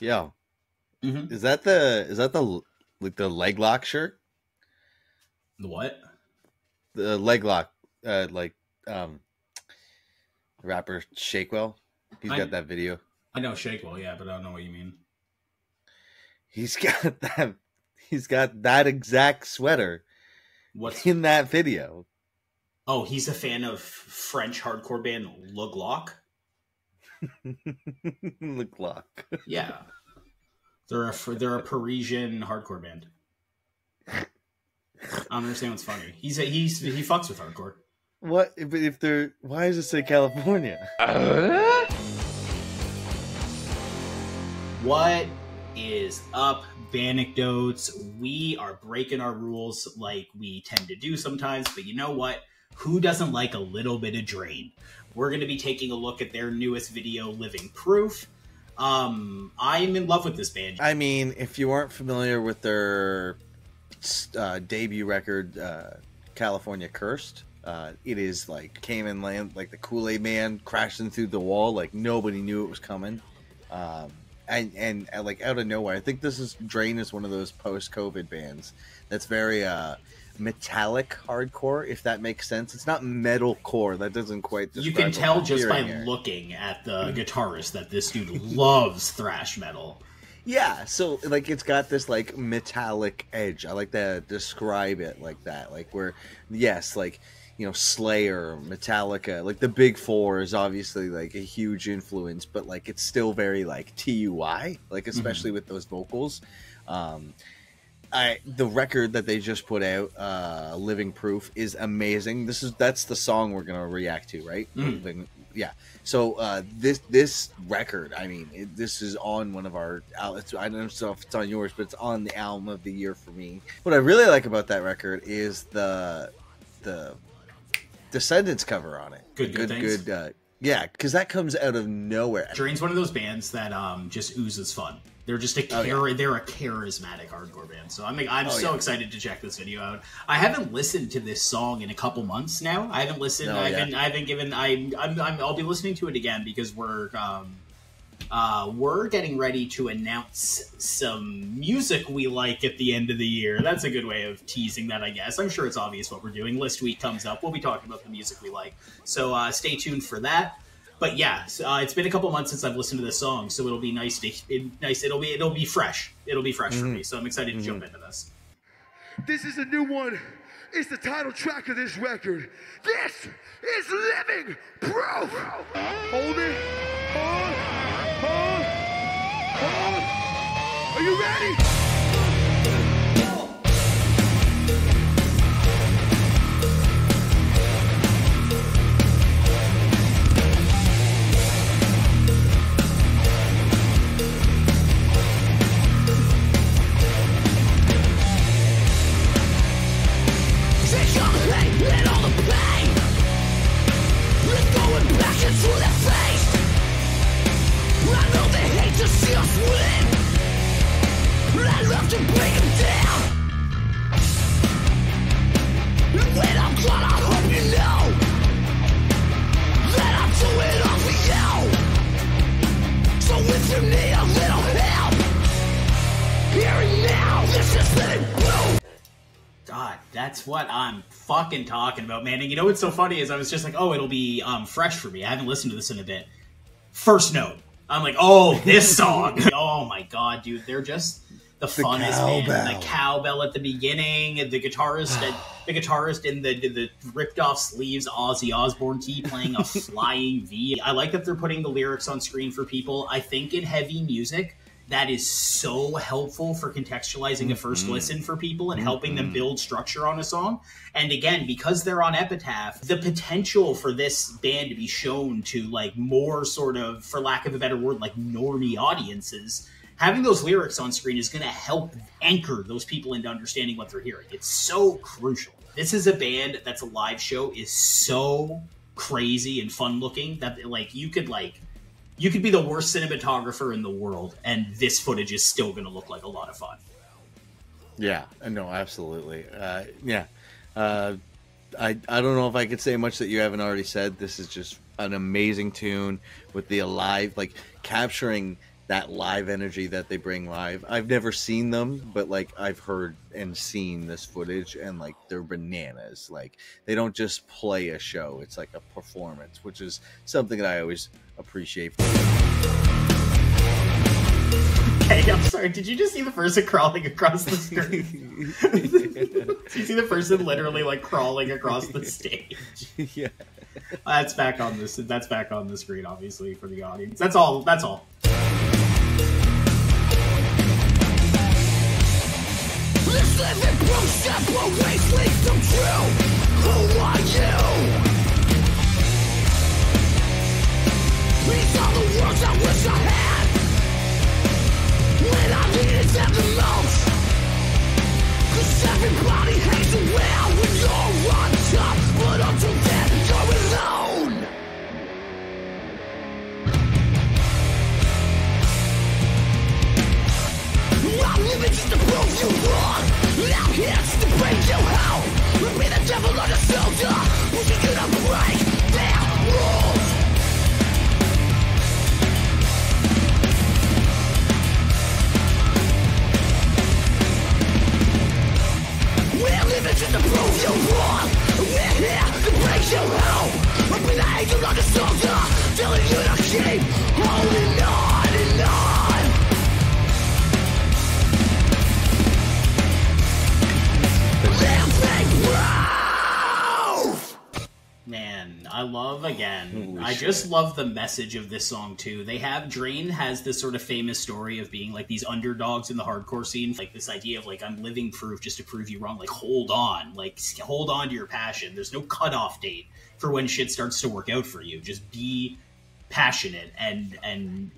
Yo, Mm-hmm. is that the like the leg lock shirt? The what? The leg lock, like um, rapper Shakewell. He's got I that video. I know Shakewell, yeah, but I don't know what you mean. He's got that. He's got that exact sweater What's in that video. Oh, he's a fan of French hardcore band Le Glock? The clock. Yeah. They're a Parisian hardcore band. I don't understand what's funny. He fucks with hardcore. What? But if they're, why does it say California? What is up, Banecdotes? We are breaking our rules like we tend to do sometimes, but you know what? Who doesn't like a little bit of Drain? We're going to be taking a look at their newest video, Living Proof. I am in love with this band. I mean, if you aren't familiar with their debut record, California Cursed, it is like came in land like the Kool-Aid Man crashing through the wall, like nobody knew it was coming. And like out of nowhere, I think this is Drain is one of those post-COVID bands that's very metallic hardcore, if that makes sense. It's not metalcore. That doesn't quite describe. You can tell just by here. looking at the guitarist that this dude loves thrash metal. Yeah, so like it's got this like metallic edge. I like to describe it like that. Like where, yes, like, you know, Slayer, Metallica, like the big four is obviously like a huge influence, but like it's still very like TUI, like especially with those vocals. The record that they just put out, Living Proof, is amazing. That's the song we're gonna react to, right? Yeah. So this record, I mean, this is on one of our outlets. I don't know if it's on yours, but it's on the album of the year for me. What I really like about that record is the Descendants cover on it. Good. Yeah, because that comes out of nowhere. Drain's one of those bands that just oozes fun. They're just they're a charismatic hardcore band. So I'm excited to check this video out. I haven't listened to this song in a couple months now. I haven't listened. I'll be listening to it again because we're getting ready to announce some music we like at the end of the year. That's a good way of teasing that, I guess. I'm sure it's obvious what we're doing. List week comes up. We'll be talking about the music we like. So stay tuned for that. But yeah, it's been a couple months since I've listened to this song, so it'll be nice. It'll be fresh. It'll be fresh for me. So I'm excited to jump into this. This is a new one. It's the title track of this record. This is Living Proof. Hold it. Hold. Are you ready? God, that's what I'm fucking talking about, man. And you know what's so funny is I was just like, oh, it'll be fresh for me. I haven't listened to this in a bit. First note, I'm like, oh, this song. Oh my god, dude, they're just the funnest, man. The cowbell at the beginning, the guitarist in the ripped off sleeves Ozzy Osbourne tee playing a flying V. I like that they're putting the lyrics on screen for people. I think in heavy music, that is so helpful for contextualizing a first listen for people and helping them build structure on a song. And again, because they're on Epitaph, the potential for this band to be shown to like more sort of, for lack of a better word, like normie audiences, having those lyrics on screen is going to help anchor those people into understanding what they're hearing. It's so crucial. This is a band that's a live show is so crazy and fun looking that like you could be the worst cinematographer in the world, and this footage is still going to look like a lot of fun. Yeah, no, absolutely. Yeah. I don't know if I could say much that you haven't already said. This is just an amazing tune with the alive, like capturing that live energy that they bring live. I've never seen them, but like I've heard and seen this footage, and like they're bananas. Like they don't just play a show; it's like a performance, which is something that I always appreciate. Hey, I'm sorry. Did you just see the person crawling across the screen? Did you see the person literally like crawling across the stage? Yeah, That's back on this. That's back on the screen, obviously, for the audience. That's all. That's all. This living proof separates me from true. Who are you? These are the words I wish I had when I needed them the most. 'Cause everybody hates around when you're on top, but until then you're alone. I'm living just to prove you wrong. I'm here just to bring you home. Be the devil on your shoulder, who's gonna break their rules. We're living just to prove you wrong. We're here to bring you home. I'll be the angel on your shoulder, telling you to keep holding on and on. Man, I love, again, Holy I shit. just love the message of this song, too. Drain has this sort of famous story of being, like, these underdogs in the hardcore scene. Like, this idea of, like, I'm living proof just to prove you wrong. Like, hold on. Like, hold on to your passion. There's no cutoff date for when shit starts to work out for you. Just be passionate and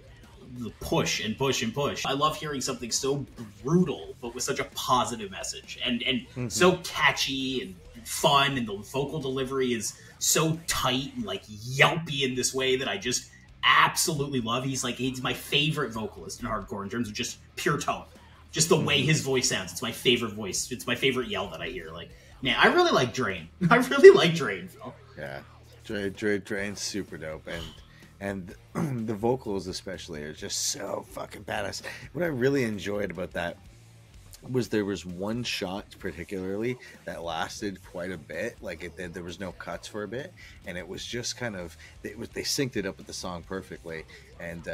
push and push and push. I love hearing something so brutal, but with such a positive message. And so catchy and fun, and the vocal delivery is so tight and like yelpy in this way that I just absolutely love. He's my favorite vocalist in hardcore in terms of just pure tone, just the way his voice sounds. It's my favorite voice. It's my favorite yell that I hear. Like, man, I really like Drain. I really like Drain, Phil. yeah. Drain's super dope, and the vocals especially are just so fucking badass. What I really enjoyed about that was there was one shot particularly that lasted quite a bit. Like there was no cuts for a bit, and it was just kind of they synced it up with the song perfectly, and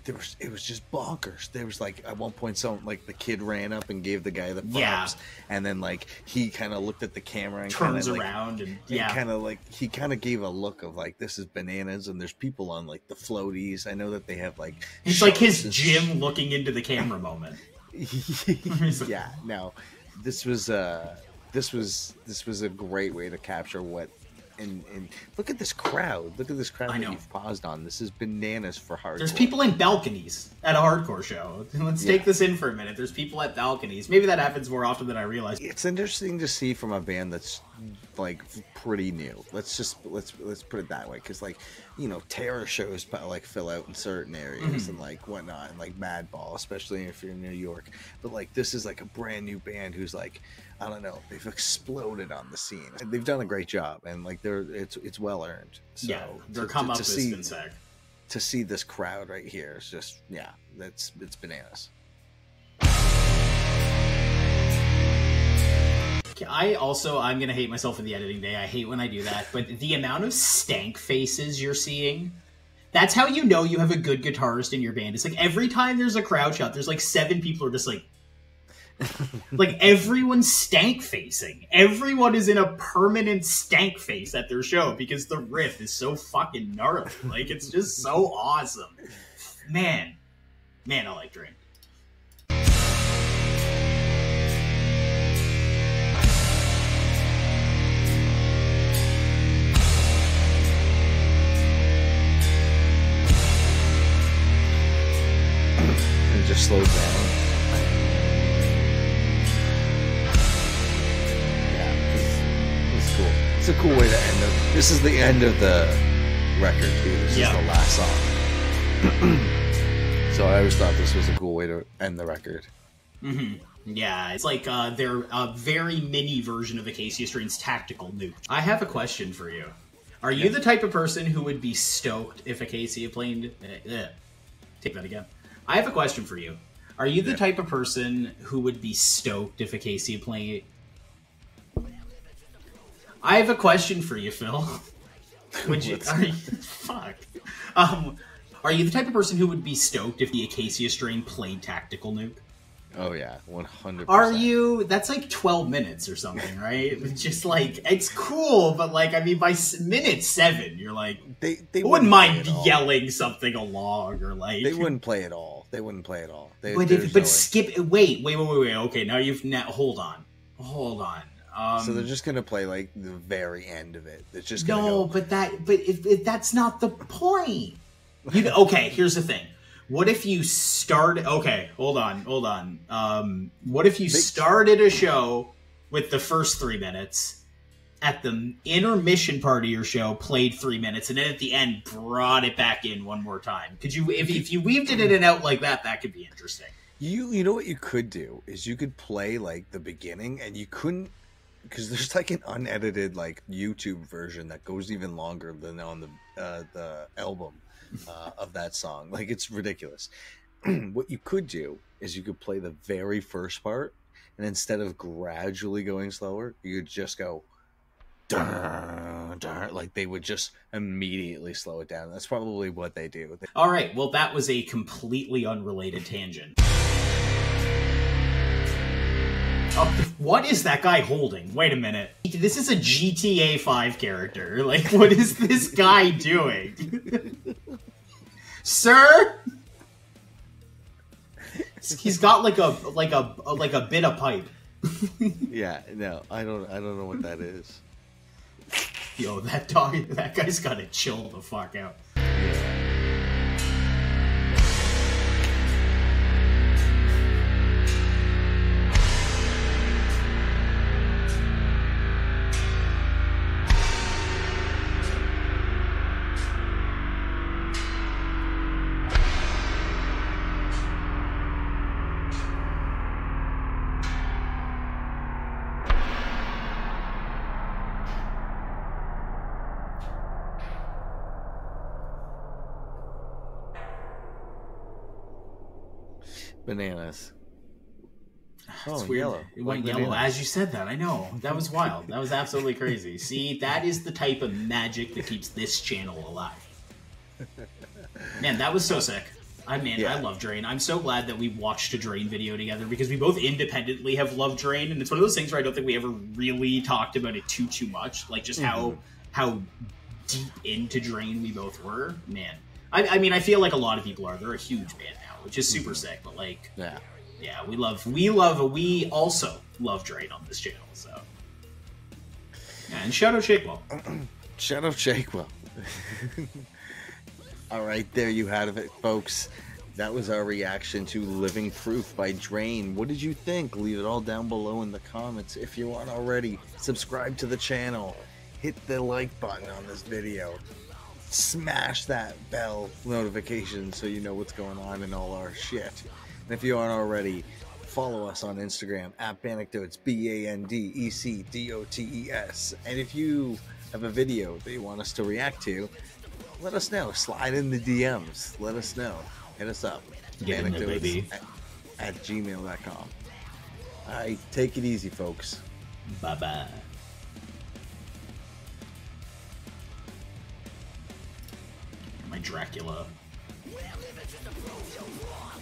it was just bonkers. There was like at one point some like the kid ran up and gave the guy the props, and then like he kind of looked at the camera and Turns kinda, around and kind of like he kind of gave a look of like this is bananas, and there's people on like the floaties. I know that they have like it's like his shows and Jim looking into the camera moment. yeah, no, this was a great way to capture what and look at this crowd. Look at this crowd I that know. you've paused on. This is bananas for hardcore. There's people in balconies at a hardcore show. Let's take this in for a minute. There's people at balconies. Maybe that happens more often than I realize. It's interesting to see from a band that's like pretty new. Let's put it that way, because like, you know, terror shows like fill out in certain areas and like whatnot, and like Madball, especially if you're in New York. But like this is like a brand new band who's like, I don't know, they've exploded on the scene. And they've done a great job, and like it's well earned. So Yeah, their come up has been sick. To see this crowd right here is just it's bananas. I'm gonna hate myself for the editing day. I hate when I do that, but the amount of stank faces you're seeing, that's how you know you have a good guitarist in your band. It's like every time there's a crowd shot, there's like 7 people who are just like like everyone's stank facing. Everyone is in a permanent stank face at their show because the riff is so fucking gnarly. Like, it's just so awesome. Man, I like Drain. It just slows down. It's cool. It's a cool way to end it. This is the end of the record, too. This is the last song. So I always thought this was a cool way to end the record. Mm-hmm. Yeah, it's like they're a very mini version of Acacia Strain's Tactical Nuke. I have a question for you. Are you the type of person who would be stoked if Acacia played... take that again. I have a question for you. Are you the Yeah. type of person who would be stoked if Acacia played? I have a question for you, Phil. Would you? Are you fuck. Are you the type of person who would be stoked if the Acacia strain played Tactical Nuke? Oh yeah, 100%. Are you? That's like 12 minutes or something, right? It's just like, it's cool, but like, I mean, by minute 7, you're like, They I wouldn't wouldn't mind play it all. yelling something along or like. They wouldn't play it all. They wouldn't play it all. But There's no way. skip. Wait. Okay, now hold on. So they're just gonna play like the very end of it. It's just gonna No, go. but if that's not the point. Okay, here's the thing. What if you started? Okay, hold on. What if you started a show with the first 3 minutes, at the intermission part of your show played 3 minutes, and then at the end brought it back in one more time? Could you, if you weaved it in and out like that, that could be interesting. You know what you could do is you could play like the beginning, and you couldn't, because there's like an unedited like YouTube version that goes even longer than on the album of that song. Like, it's ridiculous. What you could do is you could play the very first part, and instead of gradually going slower, you could just go dun, dun, like they would just immediately slow it down. That's probably what they do. All right, well, that was a completely unrelated tangent. Oh, what is that guy holding? Wait a minute. This is a GTA 5 character. Like, what is this guy doing? Sir? He's got like a bit of pipe. Yeah, no, I don't know what that is. Yo, that guy's gotta chill the fuck out. Bananas. Oh, It's weird. yellow. It went Like yellow bananas. as you said that. I know. That was wild. That was absolutely crazy. See, that is the type of magic that keeps this channel alive. Man, that was so sick. I love Drain. I'm so glad that we watched a Drain video together, because we both independently have loved Drain, and it's one of those things where I don't think we ever really talked about it too much. Like, just how deep into Drain we both were. Man. I mean, I feel like a lot of people are. They're a huge band now, which is super sick, but like, Yeah. yeah, we also love Drain on this channel, so. Yeah, and shout out Shakewell. Shout out Shakewell. All right, there you have it, folks. That was our reaction to Living Proof by Drain. What did you think? Leave it all down below in the comments. If you aren't already, subscribe to the channel. Hit the like button on this video. Smash that bell notification so you know what's going on in all our shit. And if you aren't already, follow us on Instagram at Bandecdotes, BANDECDOTES. And if you have a video that you want us to react to, let us know. Slide in the DMs. Let us know. Hit us up. Get in there, baby. at gmail.com. All right, take it easy, folks. Bye-bye. My Dracula. We're living just to prove you wrong.